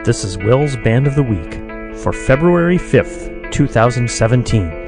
This is Will's Band of the Week for February 5th, 2017.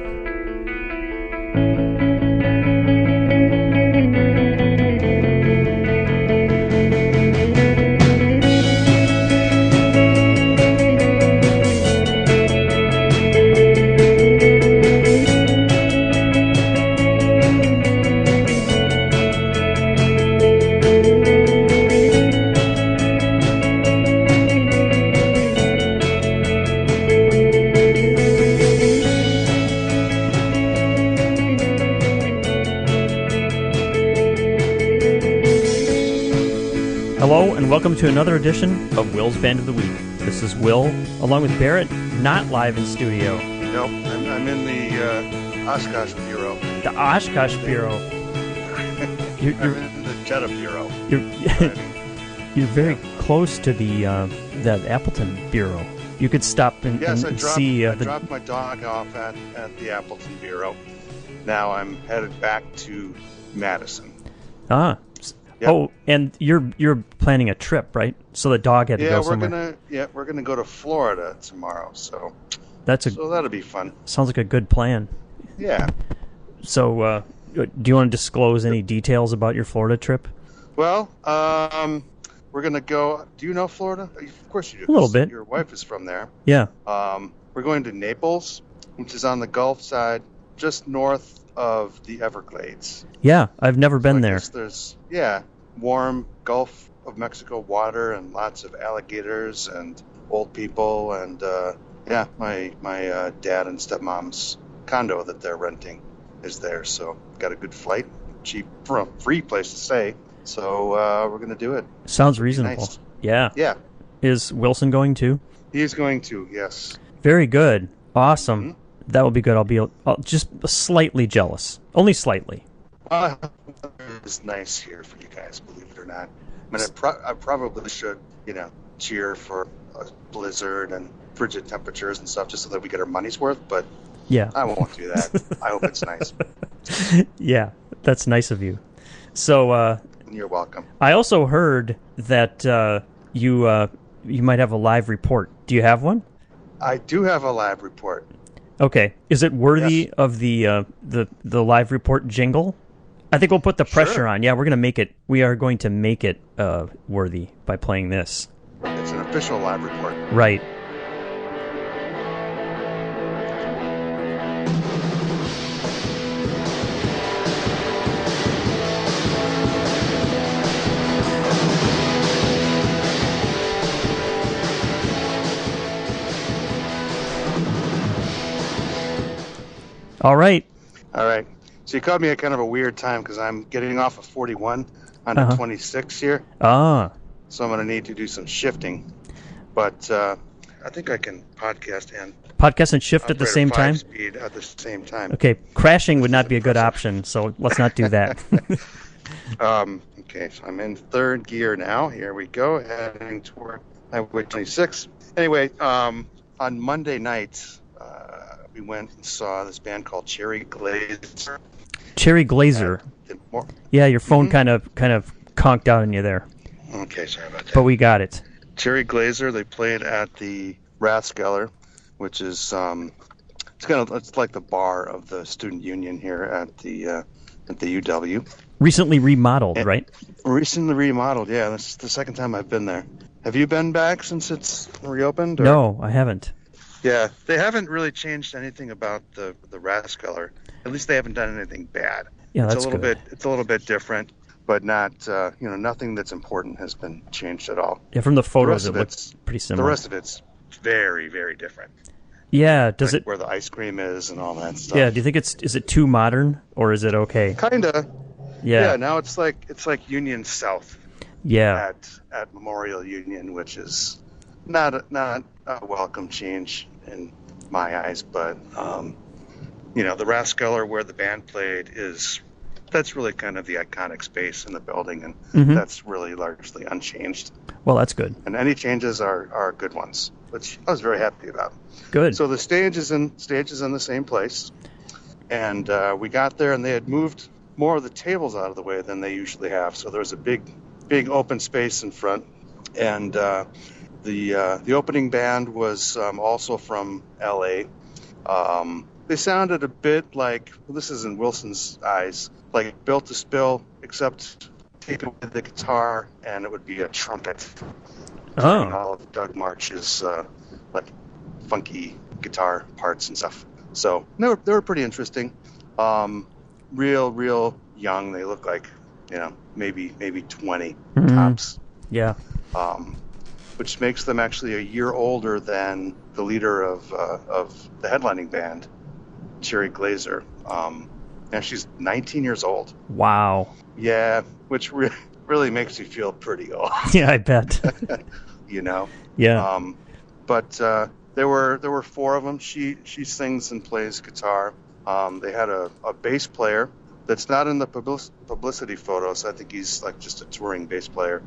Hello, and welcome to another edition of Will's Band of the Week. This is Will, along with Barrett, not live in studio. Nope, I'm in the Oshkosh Bureau. The Oshkosh Bureau. I'm in the Jeddah Bureau. You're very close to the Appleton Bureau. You could stop and see. I dropped my dog off at the Appleton Bureau. Now I'm headed back to Madison. Ah. Yep. Oh, and you're planning a trip, right? So the dog had to go somewhere. We're gonna go to Florida tomorrow. So so that'll be fun. Sounds like a good plan. Yeah. So, do you want to disclose any details about your Florida trip? Well, we're gonna go. Do you know Florida? Of course you do. A little bit. Your wife is from there. Yeah. We're going to Naples, which is on the Gulf side, just north of the Everglades. Yeah, I've never been there. There's warm Gulf of Mexico water and lots of alligators and old people and my dad and stepmom's condo that they're renting is there. So got a good flight, cheap, free place to stay. So we're gonna do it. Sounds reasonable. Nice. Yeah. Yeah. Is Wilson going too? He is going to. Yes. Very good. Awesome. Mm-hmm. That will be good. I'll be just slightly jealous. Only slightly. It's nice here for you guys, believe it or not. I mean, I probably should, cheer for a blizzard and frigid temperatures and stuff just so that we get our money's worth, but yeah, I won't do that. I hope it's nice. Yeah, that's nice of you. So, you're welcome. I also heard that you might have a live report. Do you have one? I do have a live report. Okay. Is it worthy of the live report jingle? I think we'll put the pressure on. Yeah, we are going to make it worthy by playing this. It's an official live report. Right. All right. So you caught me at kind of a weird time because I'm getting off of 41 onto 26 here. Ah. So I'm going to need to do some shifting. But I think I can podcast and shift at the same time? Speed at the same time. Okay. Crashing would not be a good option, so let's not do that. Okay, so I'm in third gear now. Here we go, heading toward Highway 26. Anyway, on Monday night, we went and saw this band called Cherry Glazer. Cherry Glazer. Yeah, your phone kind of conked out on you there. Okay, sorry about that. But we got it. Cherry Glazer. They played at the Rathskeller, which is it's like the bar of the student union here at the UW. Recently remodeled, right? Recently remodeled. Yeah, this is the second time I've been there. Have you been back since it's reopened? No, I haven't. Yeah, they haven't really changed anything about the Rathskeller. At least they haven't done anything bad. Yeah, It's a little bit different, but not nothing that's important has been changed at all. Yeah, from the photos it looks pretty similar. The rest of it's very, very different. Yeah, where the ice cream is and all that stuff. Yeah, do you think is it too modern or is it okay? Kinda. Yeah. Yeah, now it's like Union South. Yeah. At Memorial Union, which is not a welcome change in my eyes, but the Rathskeller where the band played that's really kind of the iconic space in the building, and that's really largely unchanged. Well, that's good. And any changes are good ones, which I was very happy about. Good. So the stage is in the same place, and we got there, and they had moved more of the tables out of the way than they usually have. So there was a big open space in front, and The opening band was also from L.A. They sounded a bit like, well, this is in Wilson's eyes, like Built to Spill, except take away the guitar and it would be a trumpet. Oh. All of Doug March's like funky guitar parts and stuff. So they were pretty interesting. Real young. They look like, maybe 20 tops. Yeah. Which makes them actually a year older than the leader of the headlining band, Cherry Glazer. And she's 19 years old. Wow. Yeah, which really makes you feel pretty old. Yeah, I bet. Yeah. But there were four of them. She sings and plays guitar. They had a bass player that's not in the publicity photos. I think he's like just a touring bass player.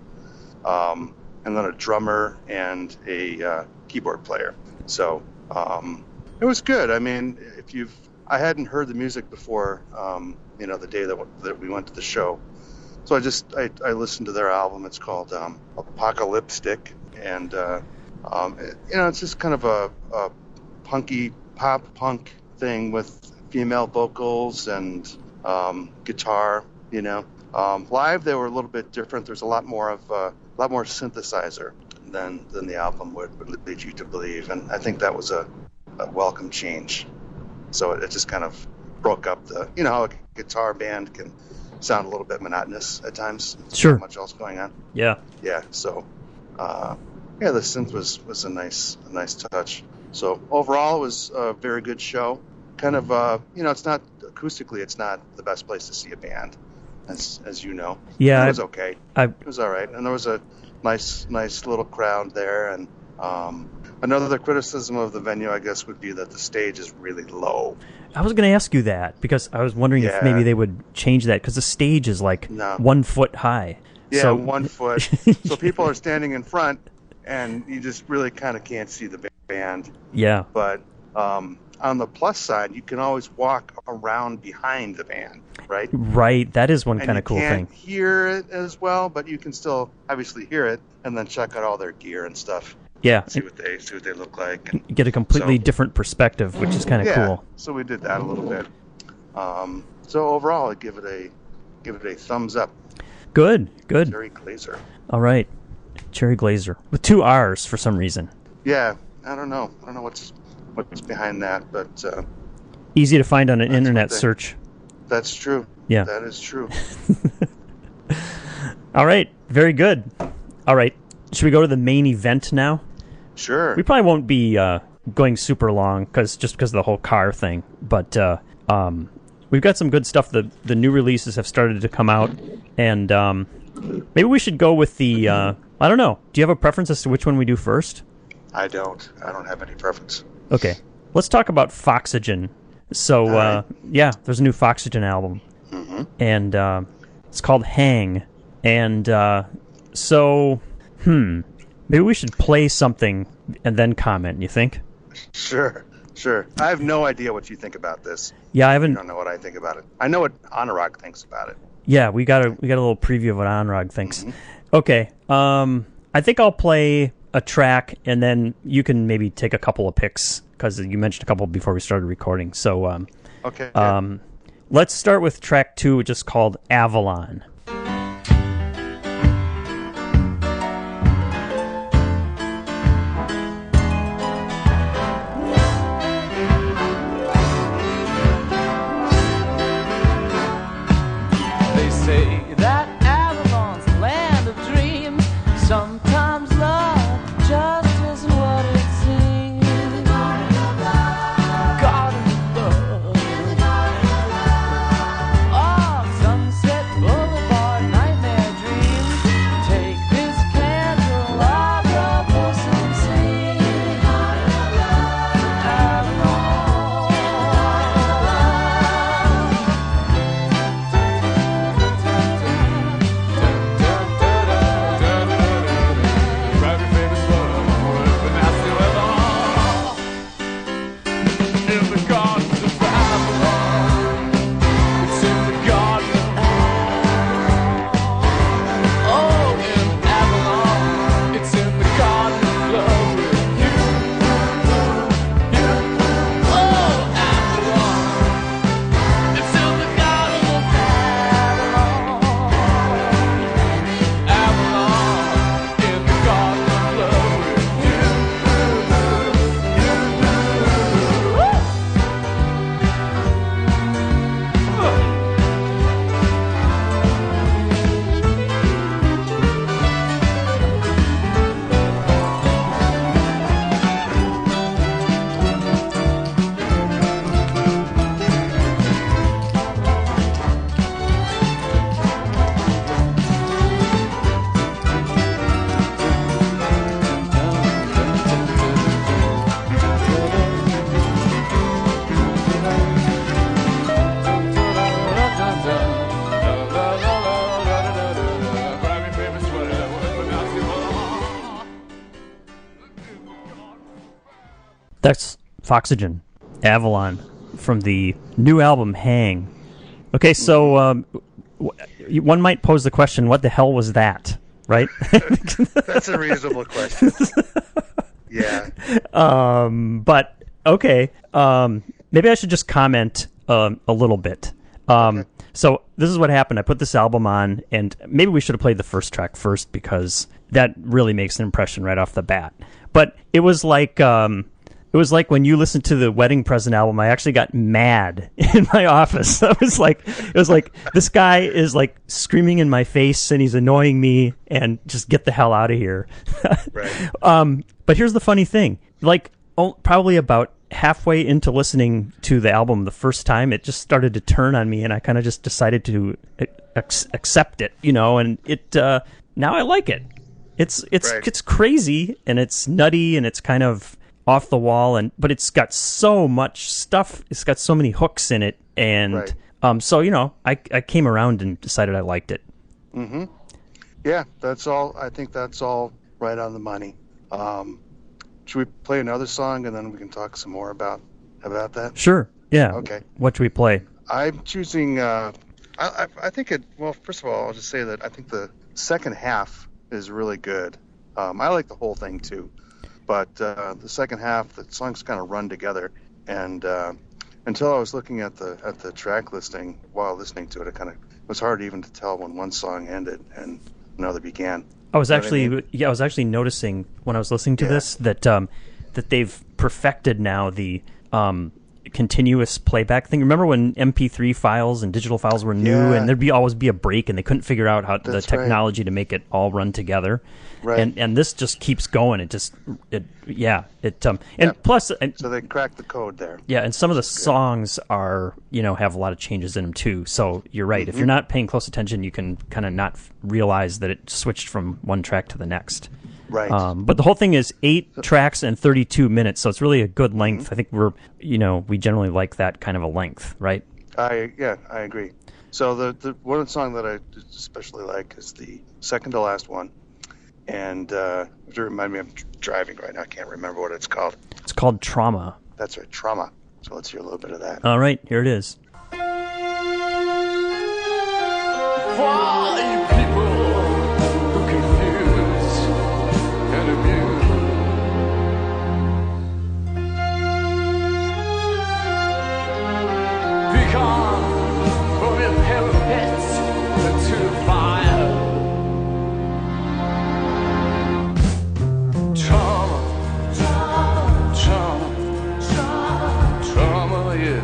And then a drummer and a keyboard player. So it was good. I mean, I hadn't heard the music before, the day that we went to the show. So I listened to their album. It's called Apocalyptic, and it's just kind of a punky pop punk thing with female vocals and guitar. Live they were a little bit different. There's a lot more synthesizer than the album would lead you to believe, and I think that was a welcome change. So it just kind of broke up how a guitar band can sound a little bit monotonous at times. Sure. Not much else going on. Yeah. Yeah. So, the synth was a nice touch. So overall, it was a very good show. Kind of, it's not acoustically, it's not the best place to see a band, as you know. Yeah. It was okay. It was all right, and there was a nice little crowd there. And another criticism of the venue, I guess, would be that the stage is really low. I was going to ask you that because I was wondering if maybe they would change that because the stage is like 1 foot high. Yeah, so... 1 foot. So people are standing in front, and you just really kind of can't see the band. Yeah. But on the plus side, you can always walk around behind the band, right? Right. That is one kind of cool thing. You can't hear it as well, but you can still obviously hear it and then check out all their gear and stuff. Yeah. See what they look like. And get a completely different perspective, which is kind of cool. So we did that a little bit. So overall, I'd give it a thumbs up. Good. Cherry Glazer. All right. Cherry Glazer. With 2 R's for some reason. Yeah. I don't know what's behind that, but easy to find on an internet search. That's true. Yeah. That is true. All right. Very good. All right. Should we go to the main event now? Sure. We probably won't be going super long because of the whole car thing. But we've got some good stuff. The new releases have started to come out, and maybe we should go with the. I don't know. Do you have a preference as to which one we do first? I don't have any preference. Okay. Let's talk about Foxygen. So right. There's a new Foxygen album, and it's called Hang, and maybe we should play something and then comment, you think? Sure. I have no idea what you think about this. Yeah, I haven't. I don't know what I think about it. I know what Anurag thinks about it. Yeah, we got a little preview of what Anurag thinks. Okay. I think I'll play a track, and then you can maybe take a couple of picks, because you mentioned a couple before we started recording. So, okay. Let's start with track 2, which is called Avalon. They say that Avalon's a land of dreams. Sometimes love just isn't what it seems. Garden of love. Oh, Sunset Boulevard. That's Foxygen, Avalon, from the new album Hang. Okay, so one might pose the question, what the hell was that, right? That's a reasonable question. Yeah. But, okay, maybe I should just comment a little bit. Okay. So this is what happened. I put this album on, and maybe we should have played the first track first because that really makes an impression right off the bat. But it was like when you listened to the Wedding Present album. I actually got mad in my office. It was like this guy is like screaming in my face and he's annoying me, and just get the hell out of here. Right. But here's the funny thing: like probably about halfway into listening to the album the first time, it just started to turn on me, and I kind of just decided to accept it, and it now I like it. It's crazy and it's nutty and it's kind of off the wall, but it's got so much stuff. It's got so many hooks in it, and so I came around and decided I liked it. Mm-hmm. Yeah, that's all. I think that's all right on the money. Should we play another song and then we can talk some more about that? Sure. Yeah. Okay. What should we play? I'm choosing. I think it. Well, first of all, I'll just say that I think the second half is really good. I like the whole thing too, but the second half, the songs kind of run together. And until I was looking at the track listing while listening to it, it kind of was hard even to tell when one song ended and another began. I was actually noticing when I was listening to this that they've perfected now the continuous playback thing. Remember when MP3 files and digital files were new, and there'd always be a break, and they couldn't figure out how the technology to make it all run together. Right. And this just keeps going. Plus, so they cracked the code there. Yeah, and some of the songs are have a lot of changes in them too. So you're right. Mm-hmm. If you're not paying close attention, you can kind of not realize that it switched from one track to the next. Right. But the whole thing is 8 tracks and 32 minutes, so it's really a good length. Mm-hmm. I think we generally like that kind of a length, right? I agree. So the one song that I especially like is the second to last one. And to remind me, I'm driving right now. I can't remember what it's called. It's called Trauma. That's right, Trauma. So let's hear a little bit of that. All right, here it is. For all you people who confuse and abuse, be gone from your parapets to the fire. Trauma, yeah.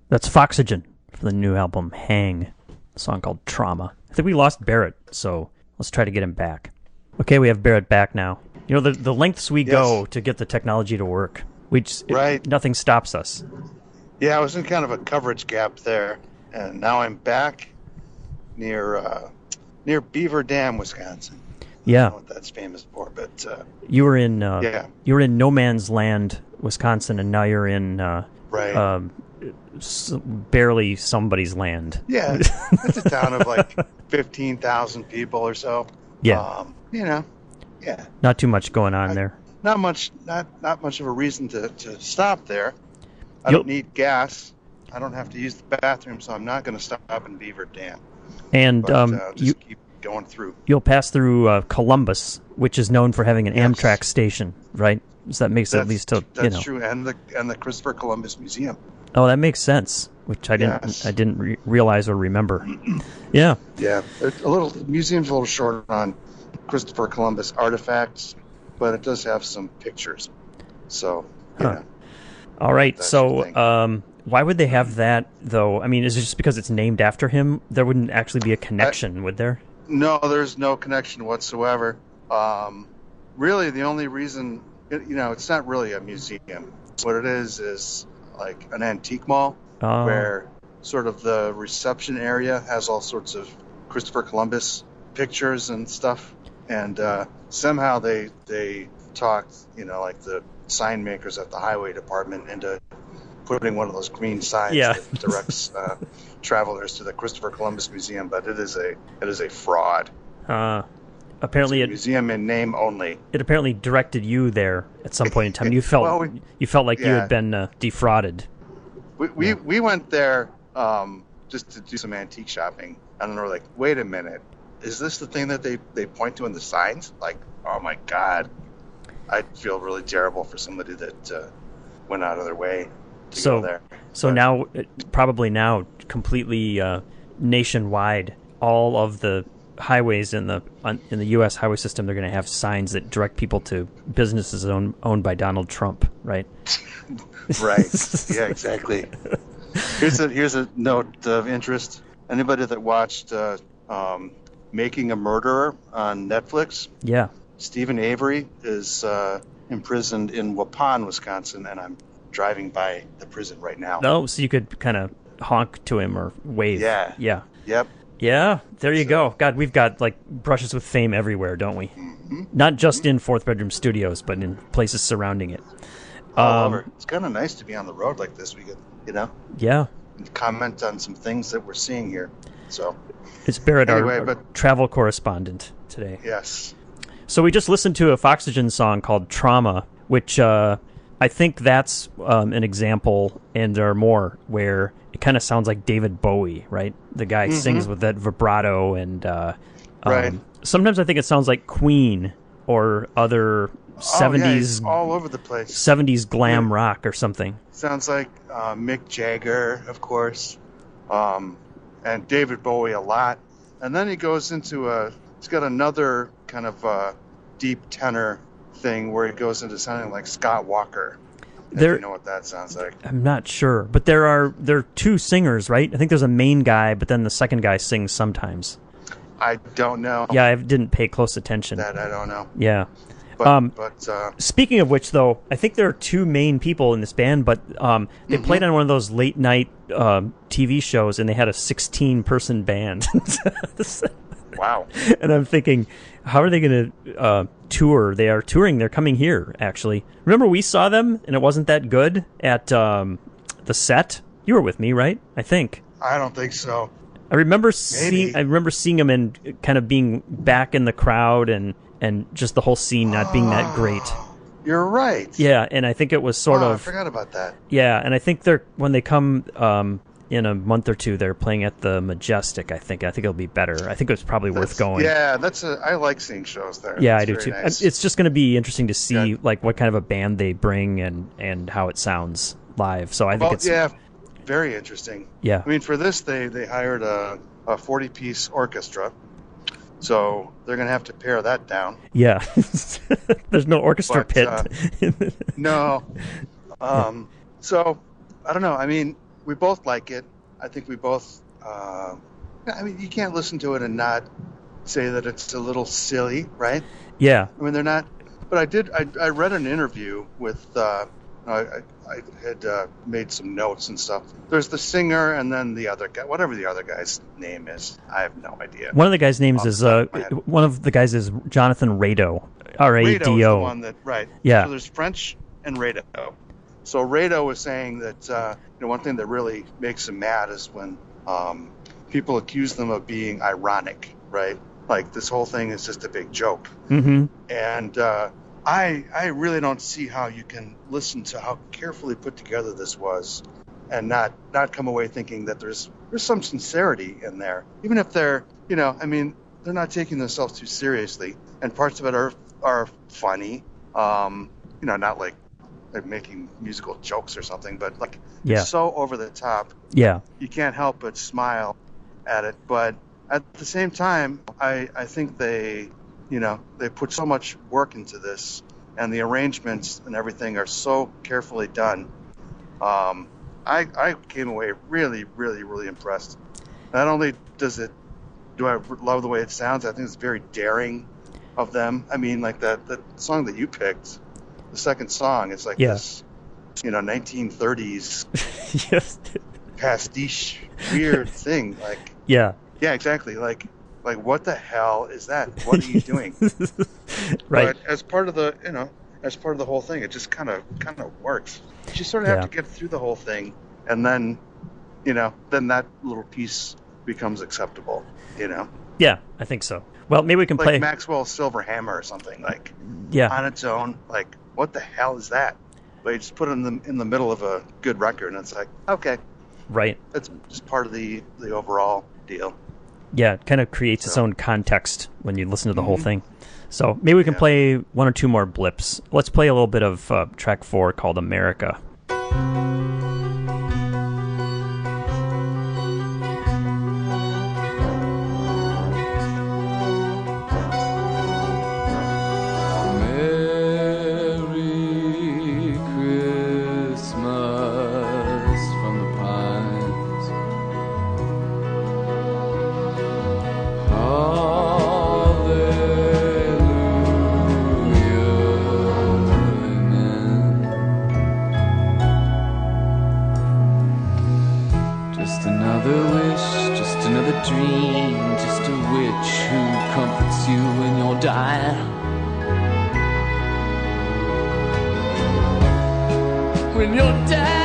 That's Foxygen for the new album Hang, a song called Trauma. I think we lost Barrett, so Let's try to get him back. Okay, we have Barrett back now. You know, the lengths we go to get the technology to work. Nothing stops us. Yeah, I was in kind of a coverage gap there, and now I'm back near Beaver Dam, Wisconsin. Yeah. I don't know what that's famous for, but you were in no man's land, Wisconsin, and now you're in barely somebody's land. Yeah, it's a town of like 15,000 people or so. Yeah. Yeah. Not too much going on there. Not much of a reason to stop there. I don't need gas. I don't have to use the bathroom, so I'm not going to stop in Beaver Dam. And just keep going through. You'll pass through Columbus, which is known for having an Amtrak station, right? So that makes at least that's true, and the Christopher Columbus Museum. Oh, that makes sense, which I didn't realize or remember. Yeah. Yeah, museum's a little short on Christopher Columbus artifacts, but it does have some pictures. So, All right. So, why would they have that, though? I mean, is it just because it's named after him? There wouldn't actually be a connection, would there? No, there's no connection whatsoever. Really, the only reason, it's not really a museum. What it is like an antique mall where sort of the reception area has all sorts of Christopher Columbus pictures and stuff. And somehow they talked, like the sign makers at the highway department into putting one of those green signs that directs travelers to the Christopher Columbus Museum, but it is a fraud. Apparently, it's a museum in name only. It apparently directed you there at some point in time. You felt like you had been defrauded. We went there just to do some antique shopping, and then we're like, wait a minute, is this the thing that they point to in the signs? Like, oh my God, I feel really terrible for somebody that went out of their way to go there. So probably now, completely nationwide, all of the highways in the U.S. highway system, they're going to have signs that direct people to businesses owned by Donald Trump, right? Right. Yeah, exactly. Here's a note of interest. Anybody that watched Making a Murderer on Netflix? Yeah. Stephen Avery is imprisoned in Waupun, Wisconsin, and I'm driving by the prison right now. Oh, so you could kind of honk to him or wave. Yeah. Yeah. Yep. Yeah, there you go. God, we've got like brushes with fame everywhere, don't we? Mm-hmm. Not just in Fourth Bedroom Studios, but in places surrounding it. All over. It's kind of nice to be on the road like this. We could, yeah, comment on some things that we're seeing here. So it's Barrett, our travel correspondent today. Yes. So we just listened to a Foxygen song called Trauma, which I think that's an example, and there are more, where it kind of sounds like David Bowie, right? The guy sings with that vibrato, and right. Sometimes I think it sounds like Queen or other 70s, all over the place. 70s glam rock or something. Sounds like Mick Jagger, of course, and David Bowie a lot. And then he goes into he's got another kind of deep tenor thing where he goes into sounding like Scott Walker. You know what that sounds like. I'm not sure, but there are two singers, right? I think there's a main guy, but then the second guy sings sometimes. I don't know. Yeah, I didn't pay close attention. That I don't know. Yeah. But speaking of which, though, I think there are two main people in this band, but they played on one of those late night TV shows, and they had a 16-person band. Wow. And I'm thinking, how are they going to tour? They are touring. They're coming here, actually. Remember we saw them, and it wasn't that good at the set? You were with me, right? I think. I don't think so. I remember seeing them and kind of being back in the crowd and just the whole scene not being that great. You're right. Yeah, and I think it was sort of... I forgot about that. Yeah, and I think when they come in a month or two, they're playing at the Majestic, I think. I think it'll be better. I think it's probably worth going. Yeah, I like seeing shows there. Yeah, I do too. Nice. It's just going to be interesting to see like what kind of a band they bring and how it sounds live. So I think it's... Yeah, very interesting. Yeah. I mean, for this, they hired a 40-piece orchestra. So they're going to have to pare that down. Yeah. There's no orchestra pit. No. So, I don't know. I mean, we both like it. I think we both... you can't listen to it and not say that it's a little silly, right? Yeah. I mean, they're not. But I read an interview with. I had made some notes and stuff. There's the singer and then the other guy, whatever the other guy's name is. I have no idea. One of the guys' names is Jonathan Rado. Rado is the R-A-D-O. one that, right. Yeah. So there's French and Rado. So Rado was saying that one thing that really makes him mad is when people accuse them of being ironic, right? Like this whole thing is just a big joke. Mm-hmm. And I really don't see how you can listen to how carefully put together this was and not come away thinking that there's some sincerity in there. Even if they're, they're not taking themselves too seriously. And parts of it are funny, not like they're making musical jokes or something, but like it's so over the top. Yeah. You can't help but smile at it. But at the same time, I think they put so much work into this, and the arrangements and everything are so carefully done. I came away really, really, really impressed. Not only do I love the way it sounds, I think it's very daring of them. I mean, like that song that you picked, the second song, it's like this, 1930s pastiche weird thing. Like, yeah, exactly. Like what the hell is that? What are you doing? Right. But as part of the whole thing, it just kind of works. You just sort of have to get through the whole thing, and then, then that little piece becomes acceptable. Yeah, I think so. Well, maybe we can play Maxwell's Silver Hammer or something, like on its own. Like, what the hell is that? But you just put it in the middle of a good record, and it's like, okay, right. That's just part of the overall deal. Yeah, it kind of creates its own context when you listen to the whole thing. So maybe we can play one or two more blips. Let's play a little bit of track 4 called America. When you're dead,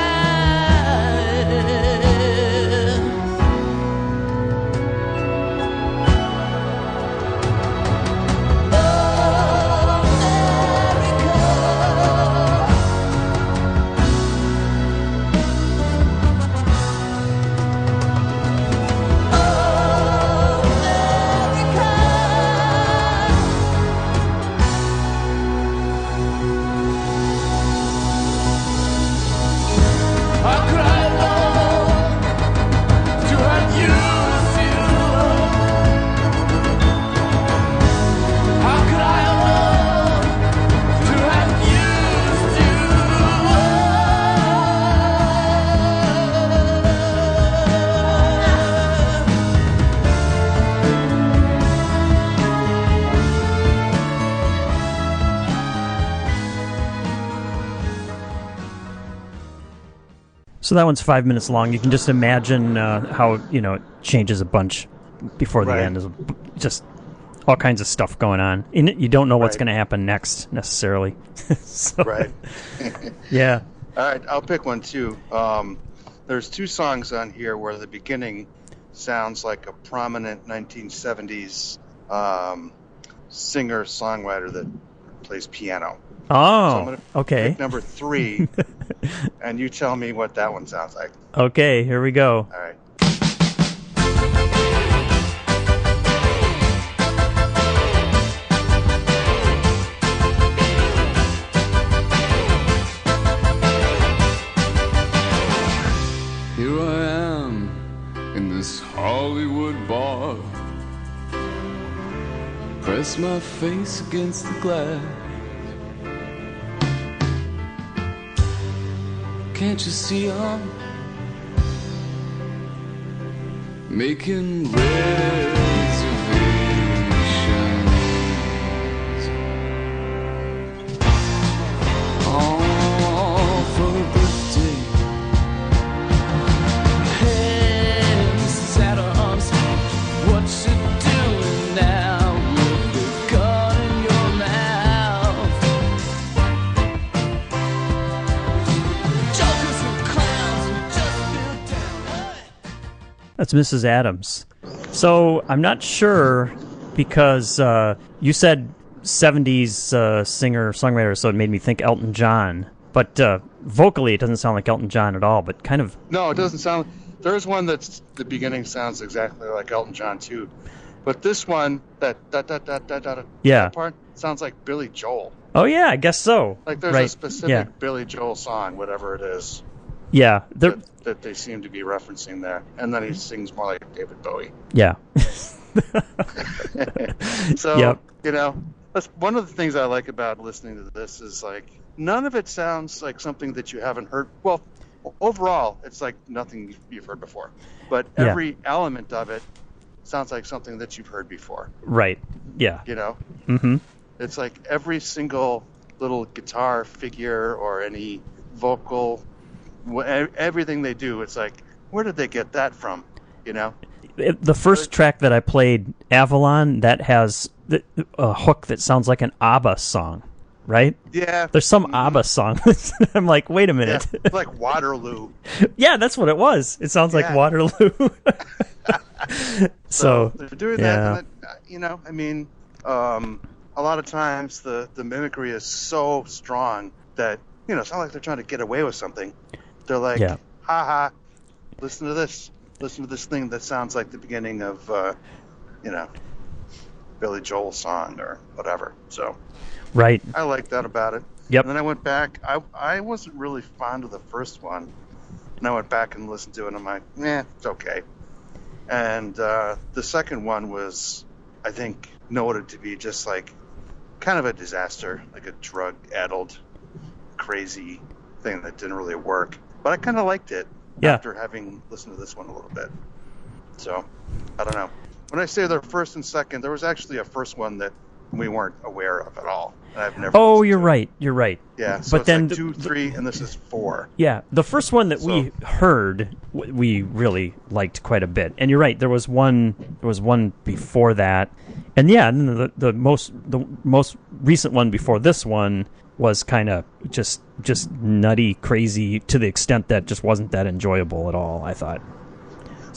So that one's 5 minutes long. You can just imagine how it changes a bunch before the end. There's just all kinds of stuff going on. You don't know what's going to happen next necessarily. Right. Yeah. All right, I'll pick one too. There's two songs on here where the beginning sounds like a prominent 1970s singer-songwriter that plays piano. Oh, so I'm gonna pick number 3, and you tell me what that one sounds like. Okay, here we go. All right. Here I am in this Hollywood bar, press my face against the glass. Can't you see I'm making reservations? That's Mrs. Adams. So I'm not sure because you said 70s singer-songwriter, so it made me think Elton John. But vocally, it doesn't sound like Elton John at all, but kind of... No, it doesn't sound... There's one that's... The beginning sounds exactly like Elton John, too. But this one, that part, sounds like Billy Joel. Oh, yeah, I guess so. Like there's a specific Billy Joel song, whatever it is. Yeah. That they seem to be referencing there. And then he sings more like David Bowie. Yeah. So, that's one of the things I like about listening to this is, like, none of it sounds like something that you haven't heard. Well, overall, it's like nothing you've heard before. But every element of it sounds like something that you've heard before. Right. Yeah. Mm-hmm. It's like every single little guitar figure or any vocal, everything they do, it's like, where did they get that from? The first track that I played, Avalon, that has a hook that sounds like an ABBA song, right? Yeah. There's some ABBA song. I'm like, wait a minute. Yeah, like Waterloo. Yeah, that's what it was. It sounds like Waterloo. So they're doing that. And a lot of times the mimicry is so strong that, it's not like they're trying to get away with something. They're like, ha, listen to this. Listen to this thing that sounds like the beginning of, Billy Joel song or whatever. So, right. I like that about it. Yep. And then I went back. I wasn't really fond of the first one. And I went back and listened to it, and I'm like, it's okay. And the second one was, I think, noted to be just like kind of a disaster, like a drug-addled, crazy thing that didn't really work. But I kind of liked it after having listened to this one a little bit. So, I don't know. When I say their first and second, there was actually a first one that we weren't aware of at all. I've never. Oh, you're right. You're right. Yeah. So but then like 2, 3, and this is 4. Yeah, the first one that we heard, we really liked quite a bit. And you're right. There was one before that, and the most recent one before this one was kind of just nutty, crazy to the extent that just wasn't that enjoyable at all, I thought.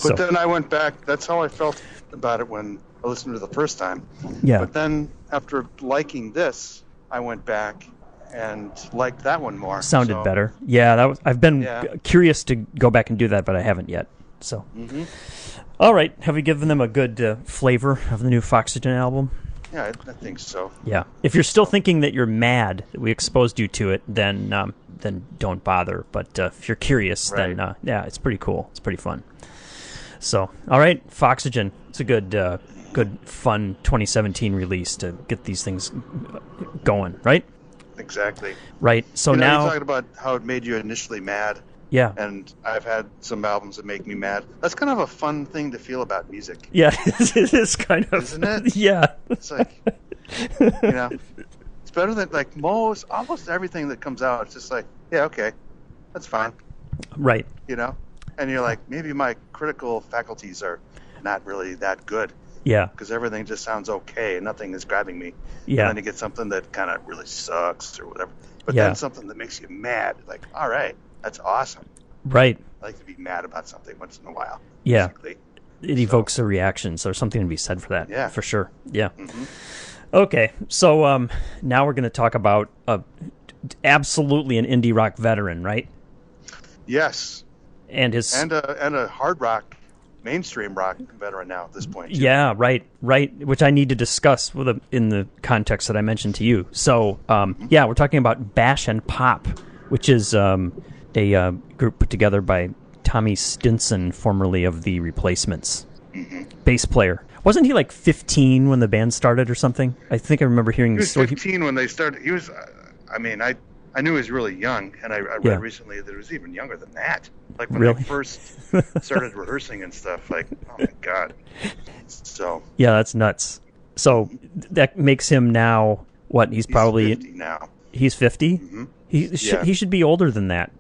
But then I went back. That's how I felt about it when I listened to it the first time. Yeah. But then after liking this, I went back and liked that one more. Sounded better. Yeah, I've been curious to go back and do that, but I haven't yet. So. Mm-hmm. All right. Have we given them a good flavor of the new Foxygen album? Yeah, I think so. Yeah. If you're still thinking that you're mad that we exposed you to it, then don't bother. But if you're curious, then it's pretty cool. It's pretty fun. So, all right, Foxygen. It's a good, fun 2017 release to get these things going, right? Exactly. Right. So now you're talking about how it made you initially mad. Yeah. And I've had some albums that make me mad. That's kind of a fun thing to feel about music. Yeah, it is kind of. Isn't it? Yeah. It's like, it's better than like almost everything that comes out. It's just like, yeah, okay, that's fine. Right. And you're like, maybe my critical faculties are not really that good. Yeah. Because everything just sounds okay and nothing is grabbing me. Yeah. And then you get something that kind of really sucks or whatever. But then something that makes you mad. Like, all right, that's awesome. Right. I like to be mad about something once in a while. Yeah. Basically. It evokes a reaction, so there's something to be said for that. Yeah. For sure. Yeah. Mm-hmm. Okay, so now we're going to talk about absolutely an indie rock veteran, right? Yes. And a hard rock, mainstream rock veteran now at this point. Too. Yeah, right. Which I need to discuss in the context that I mentioned to you. So, we're talking about Bash and Pop, which is a group put together by Tommy Stinson, formerly of the Replacements, bass player. Wasn't he like 15 when the band started or something? I think I remember hearing the story. He was 15 when they started. He was, I knew he was really young, and I read recently that it was even younger than that. Like when I first started rehearsing and stuff, like, oh my God. So. Yeah, that's nuts. So that makes him now, what, he's probably... 50 now. He's 50? Mm-hmm. He should be older than that.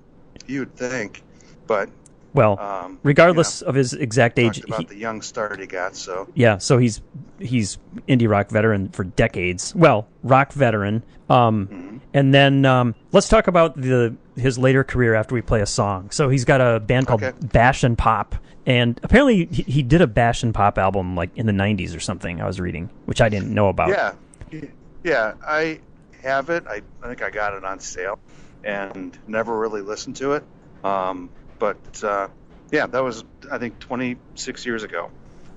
You would think, but... Well, regardless of his exact age... about the young start he got, so... Yeah, so he's indie rock veteran for decades. Well, rock veteran. And And then let's talk about his later career after we play a song. So he's got a band called Bash and Pop, and apparently he did a Bash and Pop album like in the 90s or something, I was reading, which I didn't know about. Yeah, I have it. I think I got it on sale and never really listened to it. But that was, I think, 26 years ago.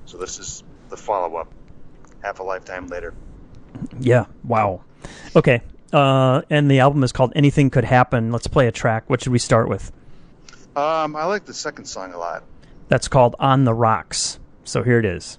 So this is the follow-up, half a lifetime later. Yeah, wow. Okay, and the album is called Anything Could Happen. Let's play a track. What should we start with? I like the second song a lot. That's called On the Rocks. So here it is.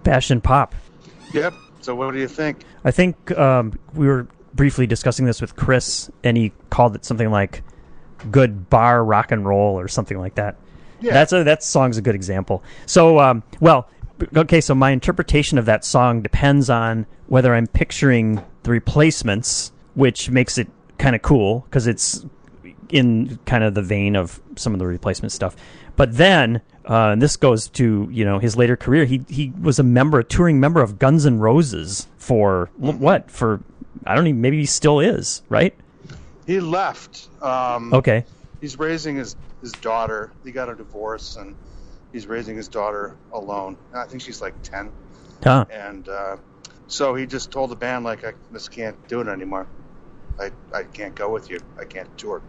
Bash and Pop. Yep. So what do you think? I think we were briefly discussing this with Chris, and he called it something like good bar rock and roll or something like that. Yeah. That song's a good example. So, so my interpretation of that song depends on whether I'm picturing the Replacements, which makes it kind of cool because it's in kind of the vein of some of the Replacement stuff. But then, and this goes to his later career. He was a touring member of Guns N' Roses for what? For I don't even. Maybe he still is, right? He left. Okay. He's raising his daughter. He got a divorce, and he's raising his daughter alone. I think she's like 10. Huh. And so he just told the band, like, I just can't do it anymore. I can't go with you. I can't tour.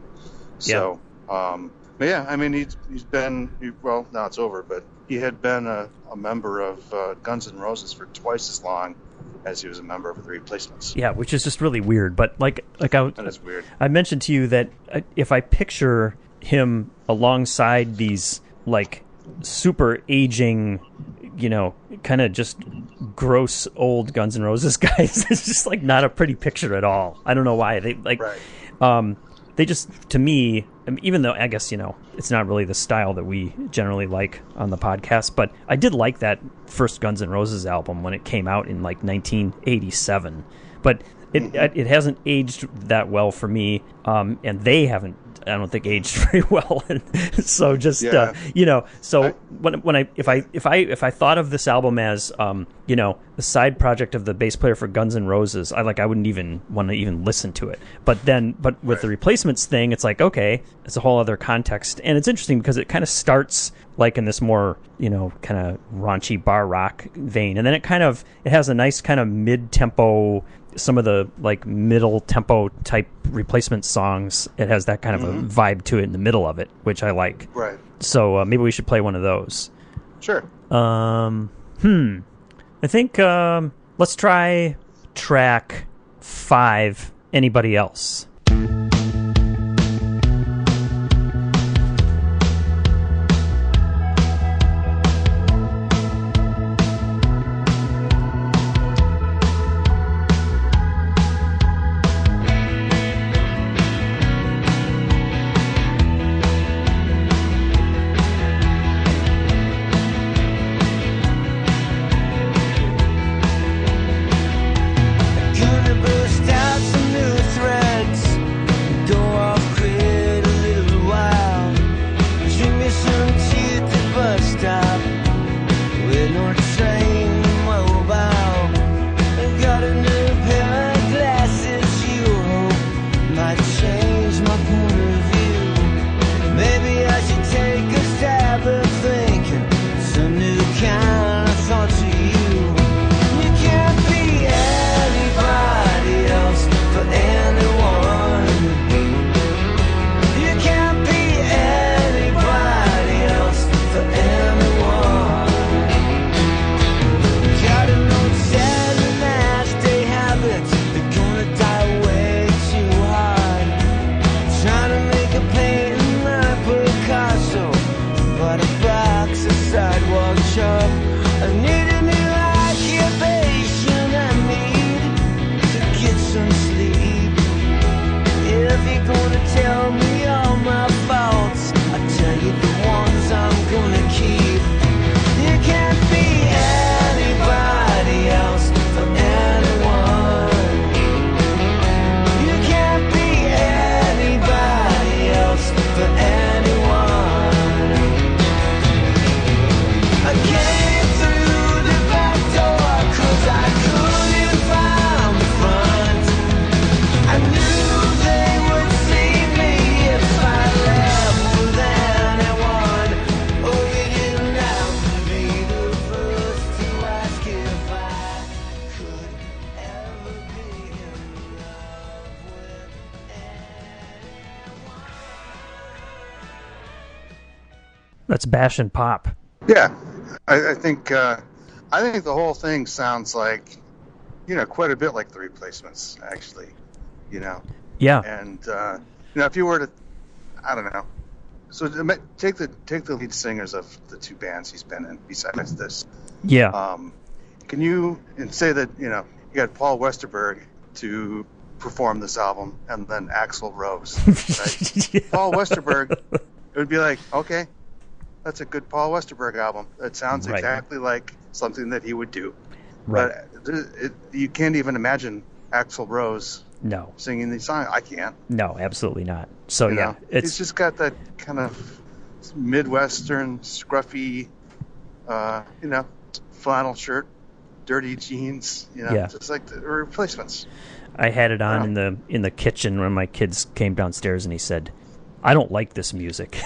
So, but yeah, I mean, he's been, well, now it's over, but he had been a member of Guns N' Roses for twice as long as he was a member of the Replacements. Yeah, which is just really weird. But that is weird. I mentioned to you that if I picture him alongside these like super aging, kind of just gross old Guns N' Roses guys, it's just like not a pretty picture at all. I don't know why they like. Right. They just, to me, even though I guess, it's not really the style that we generally like on the podcast, but I did like that first Guns N' Roses album when it came out in like 1987. But it hasn't aged that well for me, and they haven't, I don't think, aged very well. So just if I thought of this album as the side project of the bass player for Guns N' Roses, I wouldn't even want to even listen to it. But with the Replacements thing, it's like, okay, it's a whole other context, and it's interesting because it kind of starts like in this more kind of raunchy bar rock vein, and then it has a nice kind of mid-tempo some of the like middle tempo type replacement songs, it has that kind of a vibe to it in the middle of it, which I like. Right. So maybe we should play one of those. Sure. I think let's try track 5. Anybody else? That's Bash and Pop. Yeah, I think the whole thing sounds like, quite a bit like the Replacements, actually. Yeah. And if you were to, I don't know. So take the lead singers of the 2 bands he's been in besides this. Yeah. Can you say that you got Paul Westerberg to perform this album and then Axl Rose, right? Yeah. Paul Westerberg, it would be like, okay, that's a good Paul Westerberg album. It sounds Right. exactly like something that he would do. Right. But you can't even imagine Axl Rose No. singing these songs. I can't. No, absolutely not. So yeah, He's just got that kind of Midwestern, scruffy, flannel shirt, dirty jeans, Yeah. just like the Replacements. I had it on in the kitchen when my kids came downstairs, and he said, "I don't like this music."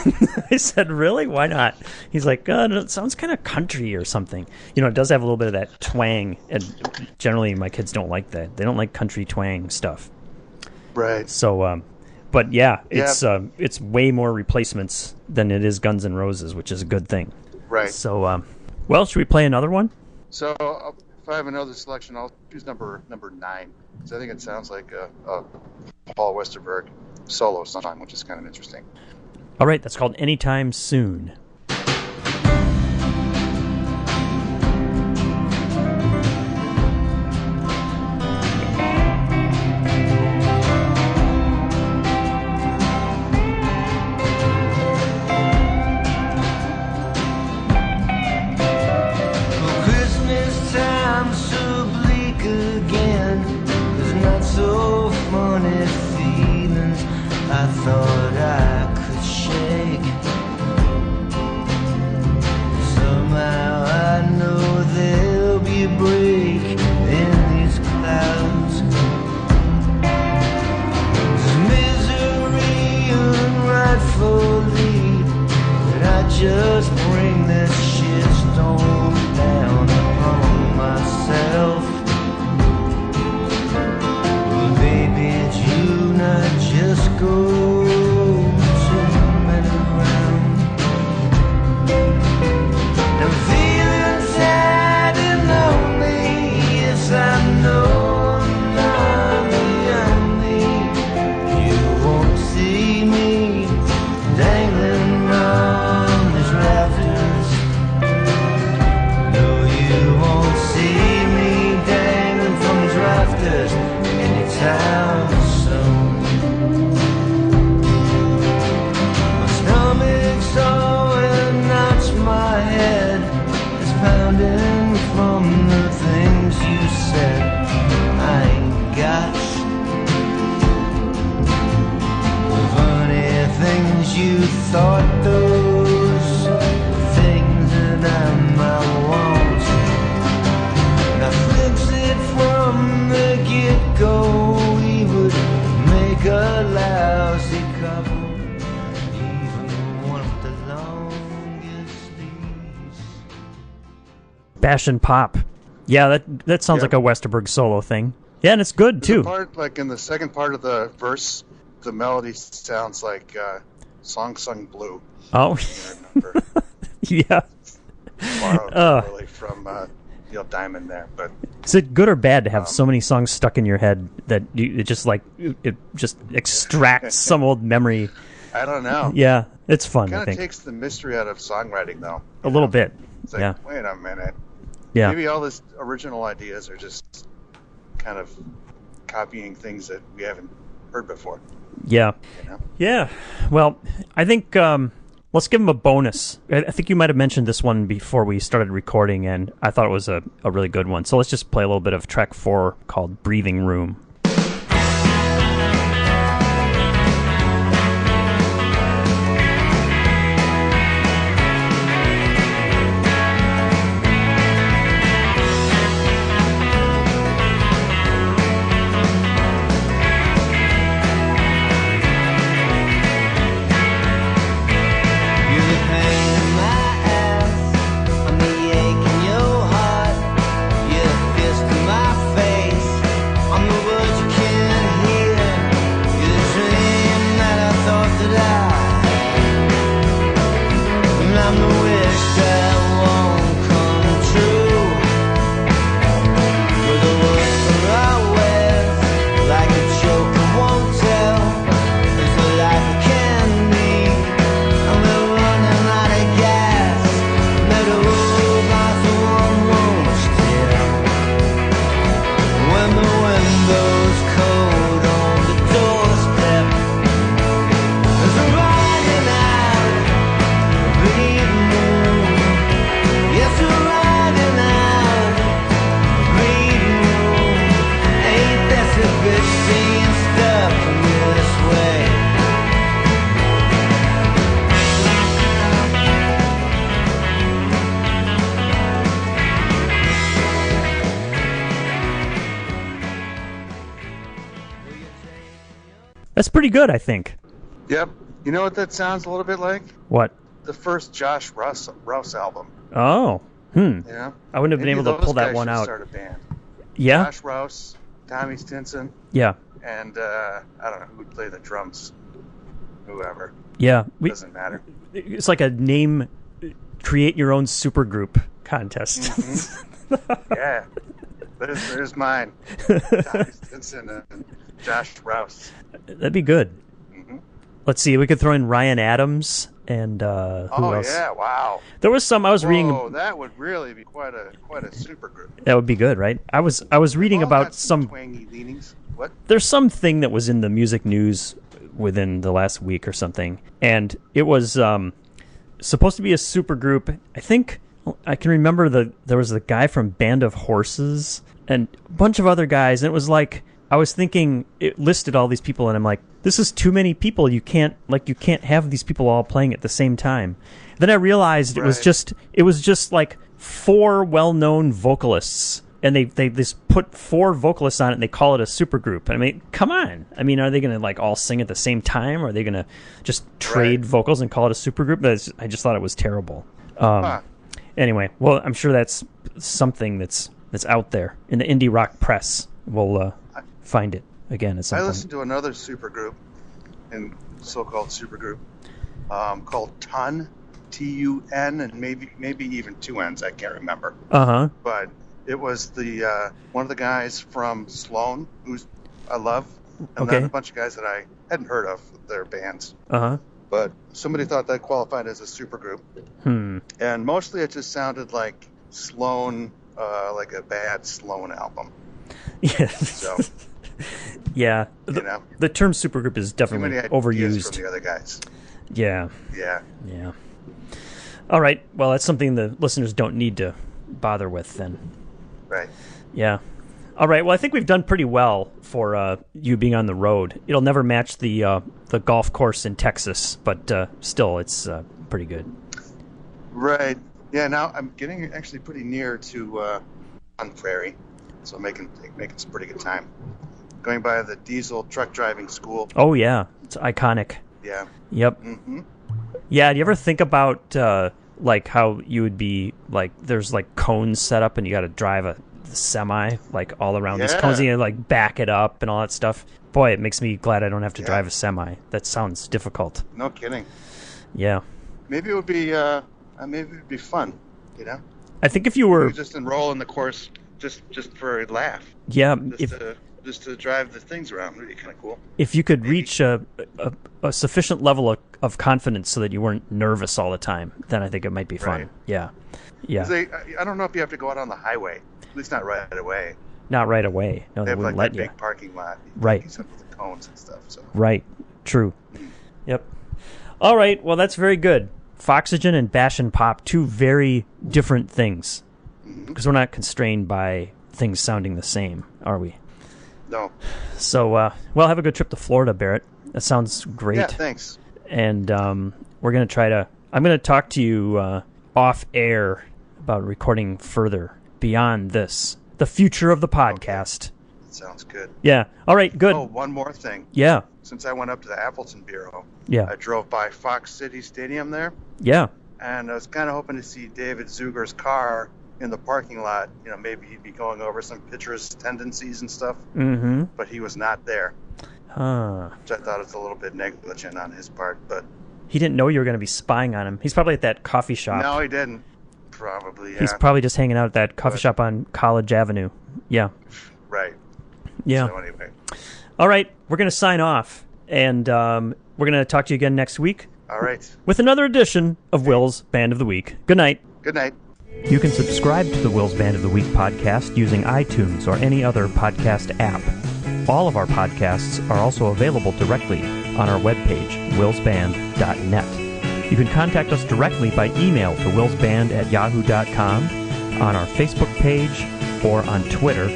I said, "Really? Why not?" He's like, "It sounds kind of country or something." It does have a little bit of that twang, and generally my kids don't like that. They don't like country twang stuff. Right. So, but yeah, it's way more Replacements than it is Guns N' Roses, which is a good thing. Right. So, well, should we play another one? So if I have another selection, I'll choose number 9. Because I think it sounds like a Paul Westerberg solo song, which is kind of interesting. All right, that's called Anytime Soon. So funny feelings I thought I could shake. Somehow I know there'll be a break in these clouds. There's misery unrightfully, and I just bring this shitstorm down upon myself. go turning around. I'm feeling sad and lonely. Yes, I know I'm not the only. You won't see me dangling on these rafters. No, you won't see me dangling from these rafters anytime soon. My stomach's all knocks my head. It's pounding from the things you said. I ain't got the funny things you thought those things that I might want. And I flips it from the get-go. We would make a lousy couple, even one of the longest days. Bash and Pop. Yeah, that sounds Yeah. like a Westerberg solo thing. Yeah, and it's good The too. part, like in the second part of the verse, the melody sounds like Song Sung Blue. Oh, I remember. yeah. Borrowed really from Neil Diamond there, but Is it good or bad to have so many songs stuck in your head that it just extracts some old memory? I don't know. Yeah, it's fun. I Kind of think takes the mystery out of songwriting, though. a little bit. It's like, Yeah, wait a minute. yeah, Maybe all these original ideas are just kind of copying things that we haven't heard before. yeah, You know? yeah. Well, I think let's give him a bonus. I think you might have mentioned this one before we started recording, and I thought it was a really good one. So let's just play a little bit of track 4 called "Breathing Room." You're the pain in my ass, I'm the ache in your heart. You're the fist in my face, I'm the words you can't hear. You're the dream that I thought that I had, and I'm the wish that won't come true. You're the words that I wear, like a joke I won't tell. It's the life I can be. And we're running out of gas. Let the road pass one more still. When the window's cold on the doorstep, as we're riding out, breathing room. Yes, we're riding out, breathing room. Ain't that a bitch being stuck in this way? That's pretty good, I think. Yep. You know what that sounds a little bit like? What? The first Josh Rouse album. Oh, You know? I wouldn't have been Maybe able to those pull that guys one should out. Start a band. Yeah, Josh Rouse, Tommy Stinson, yeah, and I don't know who'd play the drums. Whoever. yeah. Doesn't matter. It's like a name, create your own supergroup contest. Yeah. There's mine. Tommy Stinson and Josh Rouse. That'd be good. Mhm. Let's see. We could throw in Ryan Adams and who Oh else? yeah! Wow. There was some I was Whoa, reading. that would really be quite a super group. That would be good, right? I was reading All about got some. twangy leanings. What? There's something that was in the music news within the last week or something, and it was supposed to be a supergroup. I think I can remember there was the guy from Band of Horses and a bunch of other guys, and it was like I was thinking it listed all these people, and I'm like, this is too many people. You can't have these people all playing at the same time. Then I realized it was just like 4 well-known vocalists, and they just put 4 vocalists on it, and they call it a supergroup. I mean, come on. I mean, are they going to like all sing at the same time, or are they going to just trade vocals and call it a supergroup? I just thought it was terrible. Anyway, well, I'm sure that's something that's out there in the indie rock press. We'll find it again at some I point. listened to another supergroup, in so-called supergroup called Ton, T-U-N, and maybe even 2 N's. I can't remember. Uh-huh. But it was the one of the guys from Sloan, who I love, and then a bunch of guys that I hadn't heard of their bands. Uh-huh. But somebody thought that qualified as a supergroup. And mostly it just sounded like Sloan, like a bad Sloan album. Yeah. So, yeah. The term supergroup is definitely overused. From the other guys. Yeah. Yeah. Yeah. All right. Well, that's something the listeners don't need to bother with then. Right. Yeah. All right. Well, I think we've done pretty well for you being on the road. It'll never match the golf course in Texas, but still, it's pretty good. Right. Yeah. Now I'm getting actually pretty near to on Prairie, so making some pretty good time. Going by the diesel truck driving school. Oh yeah, it's iconic. Yeah. Yep. Mm-hmm. Yeah. Do you ever think about like how you would be like? There's like cones set up, and you got to drive a semi like all around these cones, and you like back it up and all that stuff. Boy, it makes me glad I don't have to drive a semi. That sounds difficult. No kidding. Yeah. Maybe it would be fun, you know. I think if you were just enroll in the course just for a laugh. Yeah. Just to drive the things around would be kind of cool. If you could reach a sufficient level of confidence so that you weren't nervous all the time, then I think it might be fun. Right. Yeah. Yeah. I don't know if you have to go out on the highway. At least not right away. Not right away. No, they have wouldn't like let that you. big parking lot. Right. Except with the cones and stuff. So. Right. True. Yep. All right. Well, that's very good. Foxygen and Bash Pop, 2 very different things. Because we're not constrained by things sounding the same, are we? No. So, well, have a good trip to Florida, Barrett. That sounds great. Yeah, thanks. And we're going to I'm going to talk to you off air about recording further beyond this. The future of the podcast. Okay. That sounds good. Yeah. All right, good. Oh, one more thing. Yeah. Since I went up to the Appleton Bureau, yeah, I drove by Fox City Stadium there. Yeah. And I was kind of hoping to see David Zuger's car in the parking lot. You know, maybe he'd be going over some pitcher's tendencies and stuff. Mm-hmm. But he was not there. Huh. Which I thought was a little bit negligent on his part, but... He didn't know you were going to be spying on him. He's probably at that coffee shop. No, he didn't. Probably, yeah. He's probably just hanging out at that coffee shop on College Avenue. Yeah. Right. Yeah. So anyway. All right. We're going to sign off, and we're going to talk to you again next week. All right. With another edition of Will's Band of the Week. Good night. Good night. You can subscribe to the Will's Band of the Week podcast using iTunes or any other podcast app. All of our podcasts are also available directly on our webpage, willsband.net. You can contact us directly by email to willsband@yahoo.com, on our Facebook page, or on Twitter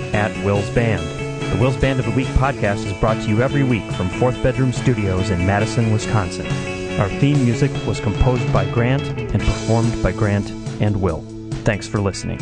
@willsband. The Will's Band of the Week podcast is brought to you every week from Fourth Bedroom Studios in Madison, Wisconsin. Our theme music was composed by Grant and performed by Grant and Will. Thanks for listening.